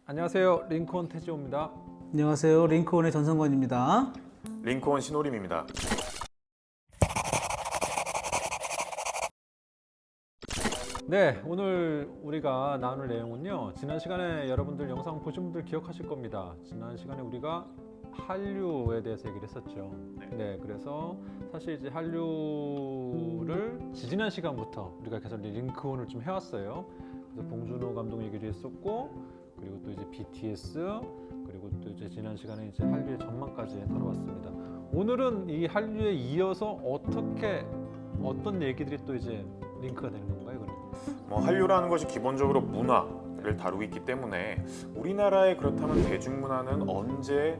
안녕하세요. 링컨 태지호입니다. 안녕하세요. 링크온의 전성권입니다. 링컨 신호림입니다. 네, 오늘 우리가 나눌 내용은요. 지난 시간에 여러분들 영상 보신 분들 기억하실 겁니다. 지난 시간에 우리가 한류에 대해서 얘기를 했었죠. 네, 그래서 사실 이제 한류를 지난 시간부터 우리가 계속 링크온을 좀 해왔어요. 그래서 봉준호 감독 얘기도 했었고, 그리고 또 이제 BTS, 그리고 또 이제 지난 시간에 이제 한류의 전망까지 다뤄봤습니다. 오늘은 이 한류에 이어서 어떤 얘기들이 또 이제 링크가 되는 건가요, 그럼? 한류라는 것이 기본적으로 문화를 다루고 있기 때문에 우리나라의 그렇다면 대중문화는 언제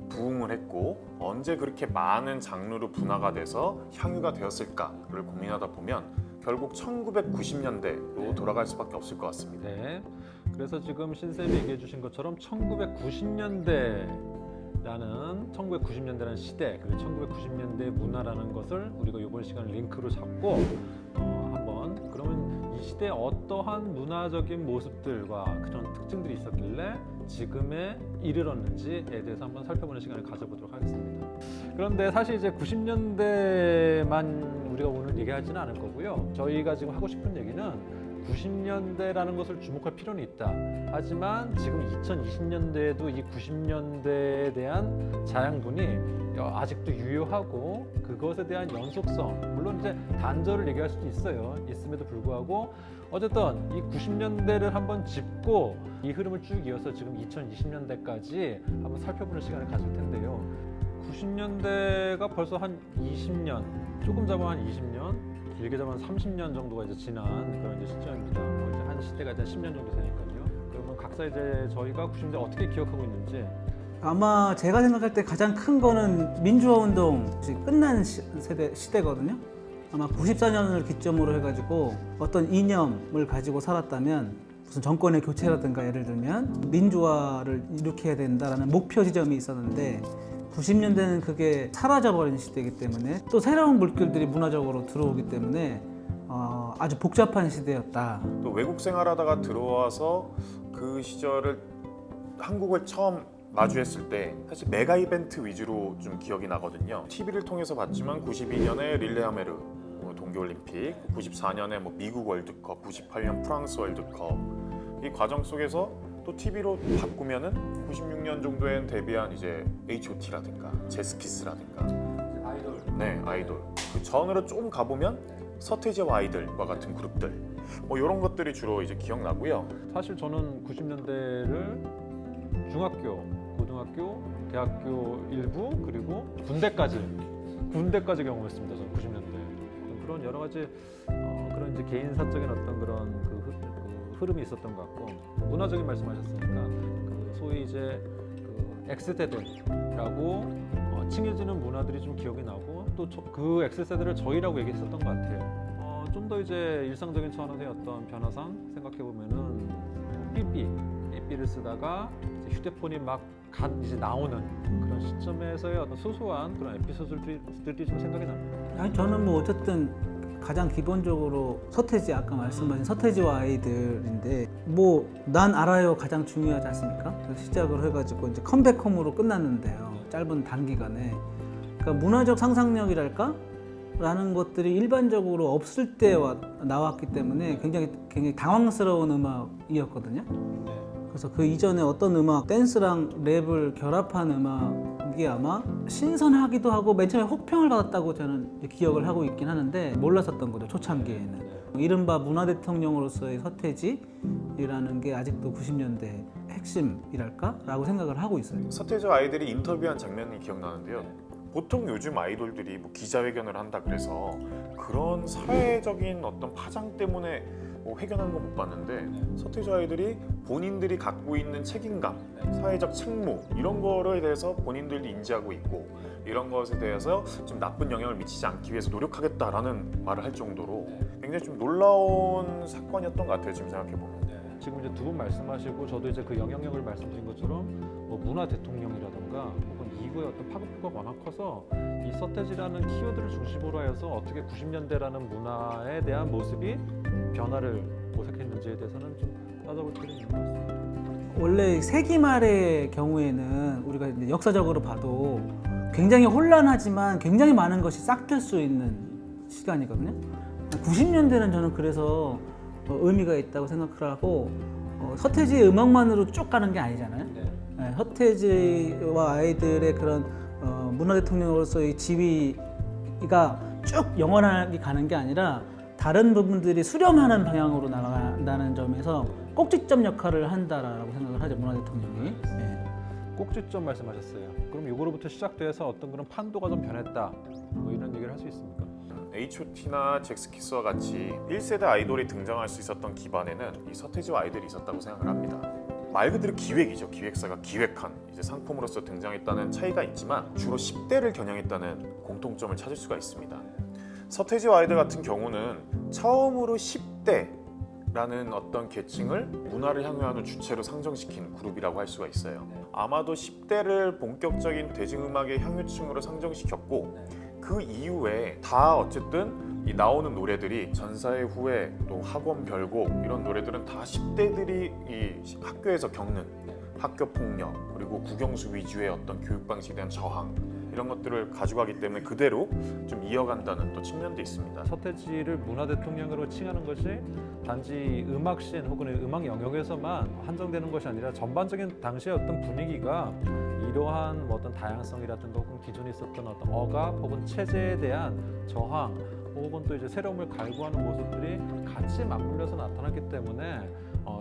부흥을 했고 언제 그렇게 많은 장르로 분화가 돼서 향유가 되었을까를 고민하다 보면 결국 1990년대로 돌아갈 수밖에 없을 것 같습니다. 네. 그래서 지금 신쌤이 얘기해 주신 것처럼 1990년대라는 시대, 그리고 1990년대 문화라는 것을 우리가 이번 시간 링크로 잡고 한번 그러면 이 시대에 어떠한 문화적인 모습들과 그런 특징들이 있었길래 지금에 이르렀는지에 대해서 한번 살펴보는 시간을 가져보도록 하겠습니다. 그런데 사실 이제 90년대만 우리가 오늘 얘기하지는 않을 거고요. 저희가 지금 하고 싶은 얘기는 90년대라는 것을 주목할 필요는 있다. 하지만 지금 2020년대에도 이 90년대에 대한 자양분이 아직도 유효하고 그것에 대한 연속성, 물론 이제 단절을 얘기할 수도 있음에도 불구하고 어쨌든 이 90년대를 한번 짚고 이 흐름을 쭉 이어서 지금 2020년대까지 한번 살펴보는 시간을 가질 텐데요. 90년대가 벌써 한 20년, 조금 잡아 한 20년, 길게 잡아 한 30년 정도가 이제 지난 그런 이제 시점입니다. 이제 한 시대가 이제 10년 정도 되니까요. 그러면 각자 이제 저희가 90년대 어떻게 기억하고 있는지. 아마 제가 생각할 때 가장 큰 거는 민주화 운동 끝난 시대거든요. 아마 94년을 기점으로 해가지고 어떤 이념을 가지고 살았다면 무슨 정권의 교체라든가 예를 들면 민주화를 일으켜야 된다라는 목표 지점이 있었는데 90년대는 그게 사라져버린 시대이기 때문에 또 새로운 물결들이 문화적으로 들어오기 때문에 아주 복잡한 시대였다. 또 외국 생활하다가 들어와서 그 시절을 한국을 처음 마주했을 때 사실 메가 이벤트 위주로 좀 기억이 나거든요. TV를 통해서 봤지만 92년에 릴레하메르 동계올림픽, 94년에 미국 월드컵, 98년 프랑스 월드컵 이 과정 속에서 또 TV로 바꾸면은 96년 정도엔 데뷔한 이제 H.O.T라든가 제스키스라든가 네, 아이돌. 그 전으로 좀 가보면 서태지와 아이들과 같은 그룹들 이런 것들이 주로 이제 기억나고요. 사실 저는 90년대를 중학교, 고등학교, 대학교 일부 그리고 군대까지 경험했습니다. 저는 90년대 그런 여러 가지 그런 이제 개인사적인 어떤 그런 그 흐름이 있었던 것 같고 문화적인 말씀하셨으니까 그 소위 이제 그 X세대라고 칭해지는 문화들이 좀 기억이 나고 또 그 X세대를 저희라고 얘기했었던 것 같아요. 좀 더 이제 일상적인 차원에서의 어떤 변화상 생각해 보면은 삐삐를 쓰다가 이제 휴대폰이 막 이제 나오는 그런 시점에서의 어떤 소소한 그런 에피소드들이 좀 생각이 납니다. 아니, 저는 어쨌든 가장 기본적으로 서태지 아까 말씀하신 서태지와 아이들인데 난 알아요 가장 중요하지 않습니까? 시작을 해가지고 이제 컴백홈으로 끝났는데요. 짧은 단기간에 그러니까 문화적 상상력이랄까? 라는 것들이 일반적으로 없을 때 나왔기 때문에 굉장히 당황스러운 음악이었거든요. 그래서 그 이전에 어떤 음악, 댄스랑 랩을 결합한 음악이 아마 신선하기도 하고 맨 처음에 혹평을 받았다고 저는 기억을 하고 있긴 하는데 몰랐었던 거죠, 초창기에는. 이른바 문화대통령으로서의 서태지라는 게 아직도 90년대 핵심이랄까? 라고 생각을 하고 있어요. 서태지와 아이들이 인터뷰한 장면이 기억나는데요. 보통 요즘 아이돌들이 기자회견을 한다 그래서 그런 사회적인 어떤 파장 때문에 회견하는 거 못 봤는데 서태지 아이들이 본인들이 갖고 있는 책임감, 사회적 책무 이런 거에 대해서 본인들도 인지하고 있고 이런 것에 대해서 좀 나쁜 영향을 미치지 않기 위해서 노력하겠다라는 말을 할 정도로 굉장히 좀 놀라운 사건이었던 것 같아요. 지금 생각해보면. 지금 이제 두 분 말씀하시고 저도 이제 그 영향력을 말씀드린 것처럼 문화 대통령이라든가 혹은 이거의 어떤 파급부가 워낙 커서 이 서태지라는 키워드를 중심으로 해서 어떻게 90년대라는 문화에 대한 모습이 변화를 모색했는지에 대해서는 좀 따져볼 필요가 있는 것 같습니다. 원래 세기 말의 경우에는 우리가 이제 역사적으로 봐도 굉장히 혼란하지만 굉장히 많은 것이 싹틀 수 있는 시간이거든요. 90년대는 저는 그래서 의미가 있다고 생각을 하고 서태지의 음악만으로 쭉 가는 게 아니잖아요. 네, 서태지와 아이들의 그런 문화 대통령으로서의 지위가 쭉 영원하게 가는 게 아니라 다른 부분들이 수렴하는 방향으로 나간다는 점에서 꼭지점 역할을 한다라고 생각을 하죠, 문화 대통령이. 네. 꼭지점 말씀하셨어요. 그럼 이거로부터 시작돼서 어떤 그런 판도가 좀 변했다, 뭐 이런 얘기를 할 수 있습니까? H.O.T나 잭스키스와 같이 1세대 아이돌이 등장할 수 있었던 기반에는 이 서태지와 아이들이 있었다고 생각을 합니다. 말 그대로 기획이죠. 기획사가 기획한 이제 상품으로서 등장했다는 차이가 있지만 주로 10대를 겨냥했다는 공통점을 찾을 수가 있습니다. 서태지와 아이들 같은 경우는 처음으로 10대라는 어떤 계층을 문화를 향유하는 주체로 상정시킨 그룹이라고 할 수가 있어요. 아마도 10대를 본격적인 대중음악의 향유층으로 상정시켰고 그 이후에 다 어쨌든 이 나오는 노래들이 전사의 후회, 또 학원 별곡 이런 노래들은 다 10대들이 이 학교에서 겪는 학교 폭력 그리고 국영수 위주의 어떤 교육 방식에 대한 저항 이런 것들을 가져가기 때문에 그대로 좀 이어간다는 또 측면도 있습니다. 서태지를 문화 대통령으로 칭하는 것이 단지 음악씬 혹은 음악 영역에서만 한정되는 것이 아니라 전반적인 당시의 어떤 분위기가 이러한 뭐 어떤 다양성이라든가 혹은 기존에 있었던 어떤 억압 혹은 체제에 대한 저항 혹은 또 이제 새로움을 갈구하는 모습들이 같이 맞물려서 나타났기 때문에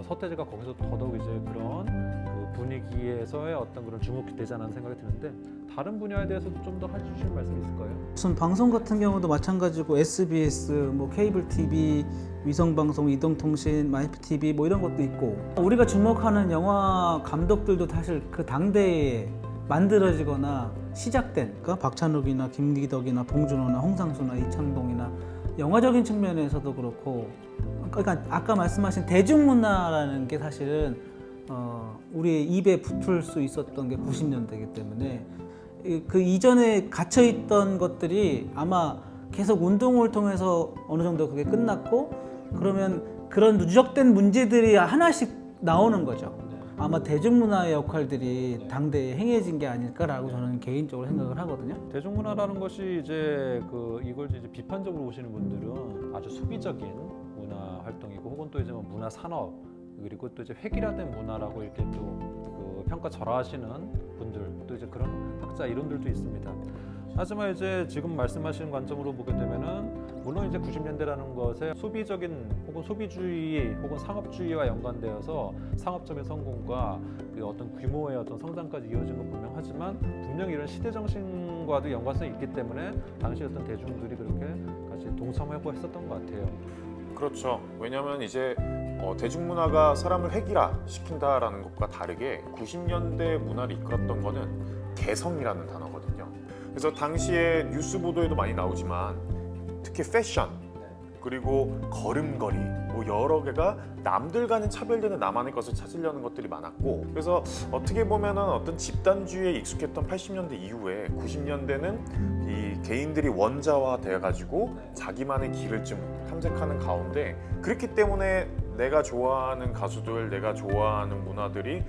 서태지가 거기서 더더욱 이제 그런 그 분위기에서의 어떤 그런 주목이 되지 않았나 생각이 드는데 다른 분야에 대해서도 좀 더 해주실 말씀 있을까요? 무슨 방송 같은 경우도 마찬가지고 SBS, 뭐 케이블 TV, 위성 방송, 이동통신, 마이프 TV 뭐 이런 것도 있고 우리가 주목하는 영화 감독들도 사실 그 당대에 만들어지거나 시작된 그러니까 박찬욱이나 김기덕이나 봉준호나 홍상수나 이창동이나 영화적인 측면에서도 그렇고 그러니까 아까 말씀하신 대중문화라는 게 사실은 우리의 입에 붙을 수 있었던 게 90년대이기 때문에 그 이전에 갇혀있던 것들이 아마 계속 운동을 통해서 어느 정도 그게 끝났고 그러면 그런 누적된 문제들이 하나씩 나오는 거죠. 아마 대중문화의 역할들이 당대에 행해진 게 아닐까라고 저는 개인적으로 생각을 하거든요. 대중문화라는 것이 이제 이걸 이제 비판적으로 보시는 분들은 아주 소비적인 문화 활동이고 혹은 또 이제 뭐 문화 산업 그리고 또 이제 획일화된 문화라고 이렇게 또 그 평가절하하시는 분들 또 이제 그런 학자 이론들도 있습니다. 하지만 이제 지금 말씀하시는 관점으로 보게 되면은 물론 이제 90년대라는 것에 소비적인 혹은 소비주의 혹은 상업주의와 연관되어서 상업적인 성공과 그 어떤 규모의 어떤 성장까지 이어진 건 분명하지만 분명히 이런 시대 정신과도 연관성이 있기 때문에 당시 어떤 대중들이 그렇게 같이 동참하고 했었던 것 같아요. 그렇죠. 왜냐하면 이제 대중문화가 사람을 획일화 시킨다라는 것과 다르게 90년대 문화를 이끌었던 거는 개성이라는 단어거든요. 그래서 당시에 뉴스 보도에도 많이 나오지만 특히 패션 그리고 걸음걸이 뭐 여러 개가 남들과는 차별되는 나만의 것을 찾으려는 것들이 많았고 그래서 어떻게 보면은 어떤 집단주의에 익숙했던 80년대 이후에 90년대는 이 개인들이 원자화 돼가지고 자기만의 길을 좀 탐색하는 가운데 그렇기 때문에 내가 좋아하는 가수들, 내가 좋아하는 문화들이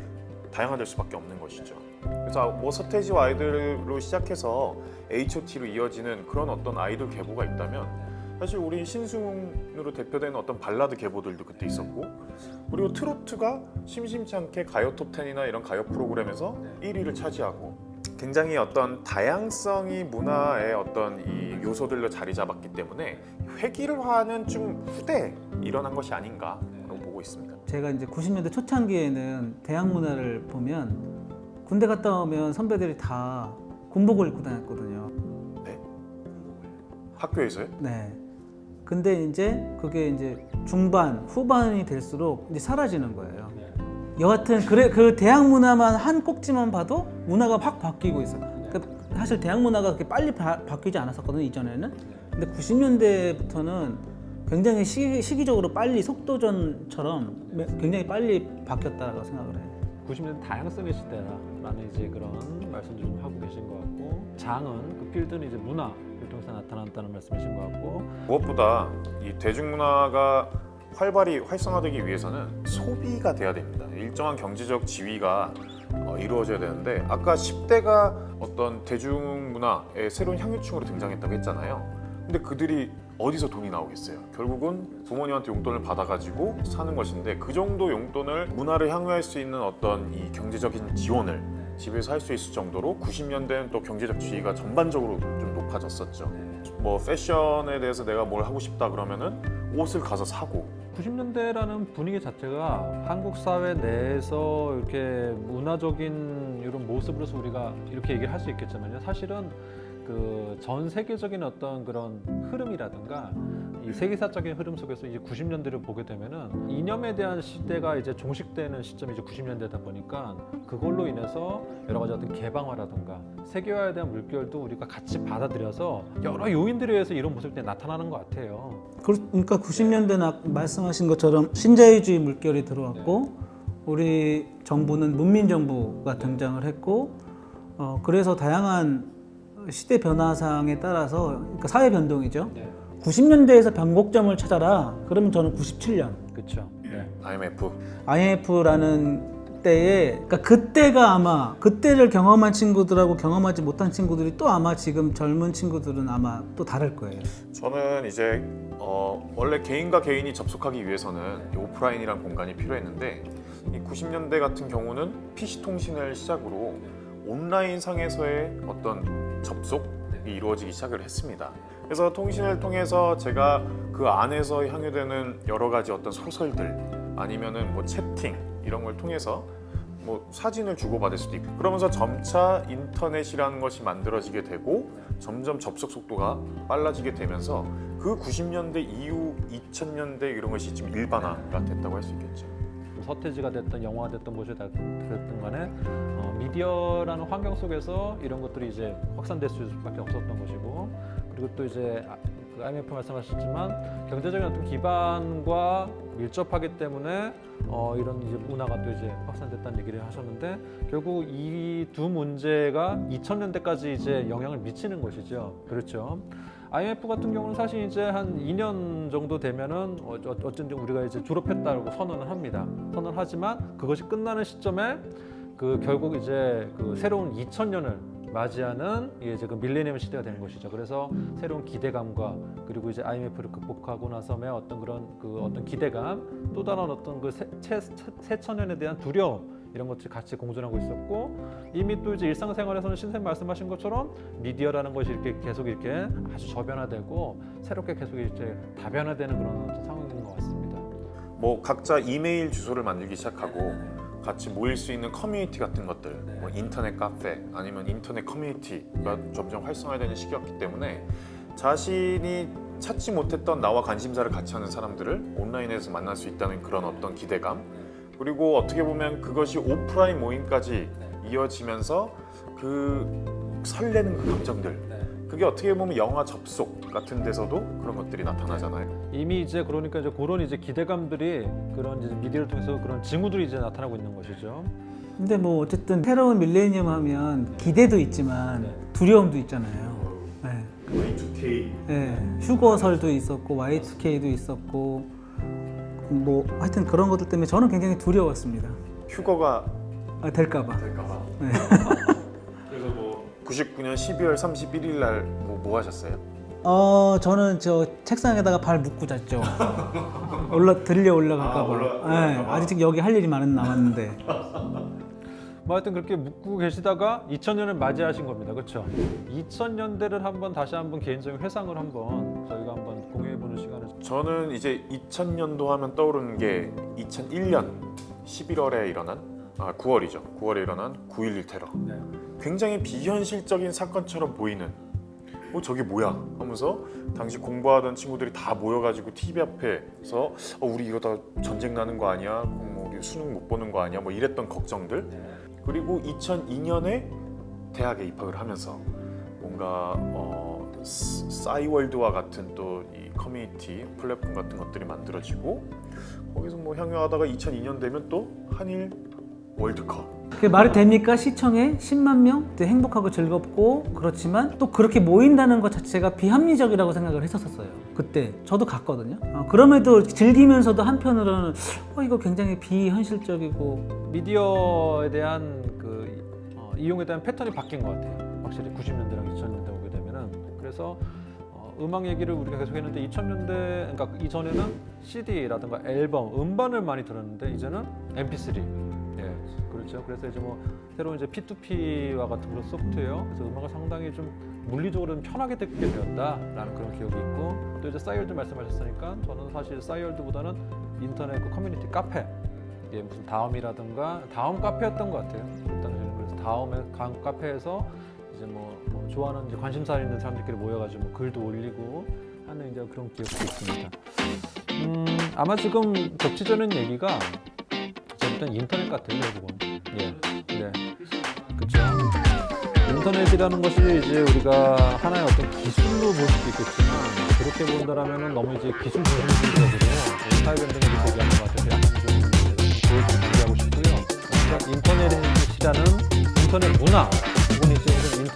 다양화될 수밖에 없는 것이죠. 그래서 뭐 서태지와 아이들로 시작해서 H.O.T로 이어지는 그런 어떤 아이돌 계보가 있다면 사실 우리 신승으로 대표되는 어떤 발라드 계보들도 그때 있었고 그리고 트로트가 심심치 않게 가요 톱10이나 이런 가요 프로그램에서 1위를 차지하고 굉장히 어떤 다양성이 문화의 어떤 이 요소들로 자리 잡았기 때문에 획일화는 좀 후대 일어난 것이 아닌가라고 보고 있습니다. 제가 이제 90년대 초창기에는 대학 문화를 보면 군대 갔다 오면 선배들이 다 군복을 입고 다녔거든요. 네? 학교에서요? 네. 근데 이제 그게 이제 중반, 후반이 될수록 이제 사라지는 거예요. 여하튼 그 대학 문화만 한 꼭지만 봐도 문화가 확 바뀌고 있어요. 그러니까 사실 대학 문화가 그렇게 빨리 바뀌지 않았었거든요, 이전에는. 근데 90년대부터는 굉장히 시기적으로 빨리 속도전처럼 굉장히 빨리 바뀌었다고 생각을 해요. 90년대 다양성의 시대라는 이제 그런 말씀도 좀 하고 계신 것 같고 장은 그 필드는 이제 문화를 통해서 나타났다는 말씀이신 것 같고 무엇보다 이 대중문화가 활발히 활성화되기 위해서는 소비가 돼야 됩니다. 일정한 경제적 지위가 이루어져야 되는데 아까 10대가 어떤 대중문화의 새로운 향유층으로 등장했다고 했잖아요. 근데 그들이 어디서 돈이 나오겠어요? 결국은 부모님한테 용돈을 받아가지고 사는 것인데 그 정도 용돈을 문화를 향유할 수 있는 어떤 이 경제적인 지원을 집에서 할 수 있을 정도로 90년대는 또 경제적 지위가 전반적으로 좀 높아졌었죠. 뭐 패션에 대해서 내가 뭘 하고 싶다 그러면은 옷을 가서 사고 90년대라는 분위기 자체가 한국 사회 내에서 이렇게 문화적인 이런 모습으로서 우리가 이렇게 얘기를 할 수 있겠지만요. 사실은 그 전 세계적인 어떤 그런 흐름이라든가 이 세계사적인 흐름 속에서 이제 90년대를 보게 되면은 이념에 대한 시대가 이제 종식되는 시점이 이제 90년대다 보니까 그걸로 인해서 여러 가지 어떤 개방화라든가 세계화에 대한 물결도 우리가 같이 받아들여서 여러 요인들에 의해서 이런 모습들이 나타나는 것 같아요. 그러니까 90년대는 말씀하신 것처럼 신자유주의 물결이 들어왔고 우리 정부는 문민정부가 등장을 했고 그래서 다양한 시대 변화상에 따라서 그러니까 사회 변동이죠. 90년대에서 변곡점을 찾아라. 그러면 저는 97년 그렇죠. 네. IMF라는 때에 그러니까 그때가 아마 그때를 경험한 친구들하고 경험하지 못한 친구들이 또 아마 지금 젊은 친구들은 아마 또 다를 거예요. 저는 이제 원래 개인과 개인이 접속하기 위해서는 이 오프라인이란 공간이 필요했는데 이 90년대 같은 경우는 PC 통신을 시작으로 온라인 상에서의 어떤 접속이 이루어지기 시작을 했습니다. 그래서 통신을 통해서 제가 그 안에서 향유되는 여러 가지 어떤 소설들 아니면은 뭐 채팅 이런 걸 통해서 뭐 사진을 주고받을 수도 있고 그러면서 점차 인터넷이라는 것이 만들어지게 되고 점점 접속 속도가 빨라지게 되면서 그 90년대 이후 2000년대 이런 것이 지금 일반화가 됐다고 할 수 있겠죠. 서태지가 됐든 영화가 됐든 무엇이 됐든 간에 미디어라는 환경 속에서 이런 것들이 이제 확산될 수밖에 없었던 것이고 그리고 또 이제 그 IMF 말씀하셨지만 경제적인 어떤 기반과 밀접하기 때문에 이런 이제 문화가 또 이제 확산됐다는 얘기를 하셨는데 결국 이 두 문제가 2000년대까지 이제 영향을 미치는 것이죠. 그렇죠. IMF 같은 경우는 사실 이제 한 2년 정도 되면은 어쩐지 우리가 이제 졸업했다고 선언을 합니다. 선언하지만 그것이 끝나는 시점에 그 결국 이제 그 새로운 2000년을 맞이하는 이제 그 밀레니엄 시대가 되는 것이죠. 그래서 새로운 기대감과 그리고 이제 IMF를 극복하고 나서의 어떤 그런 그 어떤 기대감, 또 다른 어떤 그 새천년에 대한 두려움 이런 것들이 같이 공존하고 있었고 이미 또 이제 일상생활에서는 신선생님 말씀하신 것처럼 미디어라는 것이 이렇게 계속 이렇게 아주 저변화되고 새롭게 계속 이제 다변화되는 그런 어떤 상황인 것 같습니다. 뭐 각자 이메일 주소를 만들기 시작하고 같이 모일 수 있는 커뮤니티 같은 것들, 뭐 인터넷 카페 아니면 인터넷 커뮤니티가 점점 활성화되는 시기였기 때문에 자신이 찾지 못했던 나와 관심사를 같이 하는 사람들을 온라인에서 만날 수 있다는 그런 어떤 기대감 그리고 어떻게 보면 그것이 오프라인 모임까지 이어지면서 그 설레는 그 감정들 그게 어떻게 보면 영화 접속 같은 데서도 그런 것들이 나타나잖아요. 이미 이제 그러니까 이제 그런 이제 기대감들이 그런 이제 미디어를 통해서 그런 징후들이 이제 나타나고 있는 것이죠. 근데 뭐 어쨌든 새로운 밀레니엄 하면 기대도 있지만 두려움도 있잖아요. 네. Y2K 네. 휴거설도 있었고 Y2K도 있었고 뭐 하여튼 그런 것들 때문에 저는 굉장히 두려웠습니다. 휴거가 될까봐. 네. 그래서 뭐 99년 12월 31일 날 뭐 하셨어요? 저는 저 책상에다가 발 묶고 잤죠. 올라갈까봐. 네. 아직 여기 할 일이 많은 남았는데. 뭐 하여튼 그렇게 묵고 계시다가 2000년을 맞이하신 겁니다. 그렇죠? 2000년대를 한번 다시 한번 개인적인 회상을 한번 저희가 한번 공유해보는 시간을 저는 이제 2000년도 하면 떠오르는 게 2001년 11월에 일어난 9월이죠. 9월에 일어난 9.11 테러. 굉장히 비현실적인 사건처럼 보이는 저게 뭐야 하면서 당시 공부하던 친구들이 다 모여가지고 TV 앞에서 우리 이러다 전쟁 나는 거 아니야? 우리 수능 못 보는 거 아니야? 뭐 이랬던 걱정들. 그리고 2002년에 대학에 입학을 하면서 뭔가 싸이월드와 같은 또 이 커뮤니티 플랫폼 같은 것들이 만들어지고 거기서 뭐 향유하다가 2002년 되면 또 한일 월드컵. 그게 말이 됩니까? 시청에 10만 명? 되게 행복하고 즐겁고 그렇지만 또 그렇게 모인다는 것 자체가 비합리적이라고 생각을 했었어요. 그때 저도 갔거든요. 그럼에도 즐기면서도 한편으로는 이거 굉장히 비현실적이고 미디어에 대한 이용에 대한 패턴이 바뀐 것 같아요. 확실히 90년대랑 2000년대 오게 되면은. 그래서 음악 얘기를 우리가 계속 했는데 2000년대, 그러니까 이전에는 CD라든가 앨범, 음반을 많이 들었는데 이제는 MP3. 예, 그렇죠. 그래서 이제 뭐 새로운 이제 P2P와 같은 그런 소프트웨어, 그래서 음악을 상당히 좀 물리적으로 좀 편하게 듣게 되었다라는 그런 기억이 있고, 또 이제 싸이월드 말씀하셨으니까 저는 사실 싸이월드보다는 인터넷 그 커뮤니티 카페, 예, 무슨 다음이라든가 다음 카페였던 것 같아요. 그때는 그래서 다음에 간 카페에서 이제 뭐 좋아하는 이제 관심사 있는 사람들끼리 모여가지고 뭐 글도 올리고 하는 이제 그런 기억도 있습니다. 아마 지금 겹치자는 얘기가 일단 인터넷 같아요, 결국은. 예, 네, 그렇죠. 인터넷이라는 것이 이제 우리가 하나의 어떤 기술로 볼 수도 있겠지만 그렇게 본다라면은 너무 이제 기술 중심적으로 사회변경에 얘기하는 것 같아서 약간 좀 그걸 좀 강조하고 싶고요. 그러니까 인터넷이라는 인터넷 문화 혹은 이제 인터넷